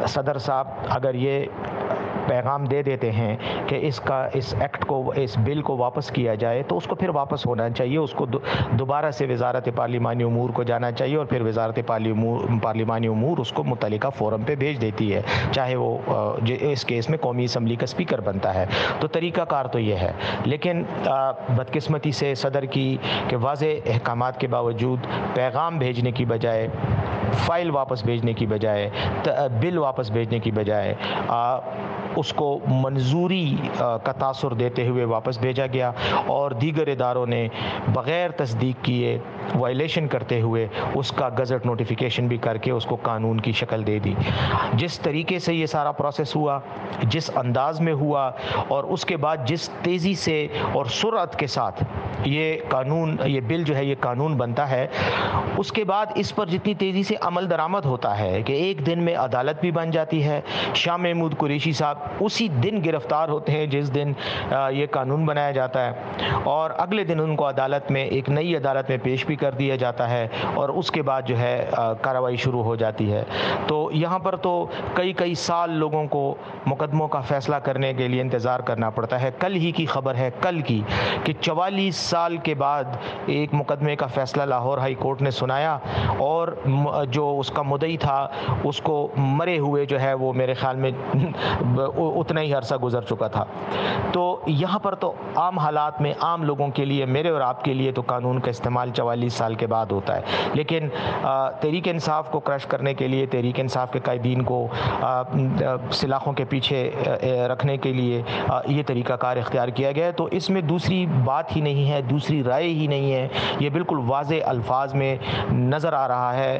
صدر صاحب اگر یہ پیغام دے دیتے ہیں کہ اس ایکٹ کو، اس بل کو واپس کیا جائے، تو اس کو پھر واپس ہونا چاہیے، اس کو دوبارہ سے وزارت پارلیمانی امور کو جانا چاہیے، اور پھر وزارت پارلیمانی امور اس کو متعلقہ فورم پہ بھیج دیتی ہے، چاہے وہ اس کیس میں قومی اسمبلی کا اسپیکر بنتا ہے۔ تو طریقہ کار تو یہ ہے، لیکن بدقسمتی سے صدر کی کہ واضح احکامات کے باوجود پیغام بھیجنے کی بجائے، فائل واپس بھیجنے کی بجائے، بل واپس بھیجنے کی بجائے اس کو منظوری کا تاثر دیتے ہوئے واپس بھیجا گیا، اور دیگر اداروں نے بغیر تصدیق کیے، وائلیشن کرتے ہوئے اس کا گزٹ نوٹیفیکیشن بھی کر کے اس کو قانون کی شکل دے دی۔ جس طریقے سے یہ سارا پروسیس ہوا، جس انداز میں ہوا، اور اس کے بعد جس تیزی سے اور سرعت کے ساتھ یہ قانون، یہ بل جو ہے یہ قانون بنتا ہے، اس کے بعد اس پر جتنی تیزی سے عمل درآمد ہوتا ہے کہ ایک دن میں عدالت بھی بن جاتی ہے۔ شاہ محمود قریشی صاحب اسی دن گرفتار ہوتے ہیں جس دن یہ قانون بنایا جاتا ہے، اور اگلے دن ان کو عدالت میں، ایک نئی عدالت میں پیش بھی کر دیا جاتا ہے، اور اس کے بعد جو ہے کارروائی شروع ہو جاتی ہے۔ تو یہاں پر تو کئی سال لوگوں کو مقدموں کا فیصلہ کرنے کے لیے انتظار کرنا پڑتا ہے۔ کل ہی کی خبر ہے، کل کی، کہ 44 سال کے بعد ایک مقدمے کا فیصلہ لاہور ہائی کورٹ نے سنایا، اور جو اس کا مدعی تھا اس کو مرے ہوئے جو ہے وہ میرے خیال میں اتنا ہی عرصہ گزر چکا تھا۔ تو یہاں پر تو عام حالات میں عام لوگوں کے لیے، میرے اور آپ کے لیے تو قانون کا استعمال 44 سال کے بعد ہوتا ہے، لیکن تحریک انصاف کو کرش کرنے کے لیے، تحریک انصاف کے قائدین کو سلاخوں کے پیچھے رکھنے کے لیے یہ طریقہ کار اختیار کیا گیا ہے۔ تو اس میں دوسری بات ہی نہیں ہے، دوسری رائے ہی نہیں ہے، یہ بالکل واضح الفاظ میں نظر آ رہا ہے۔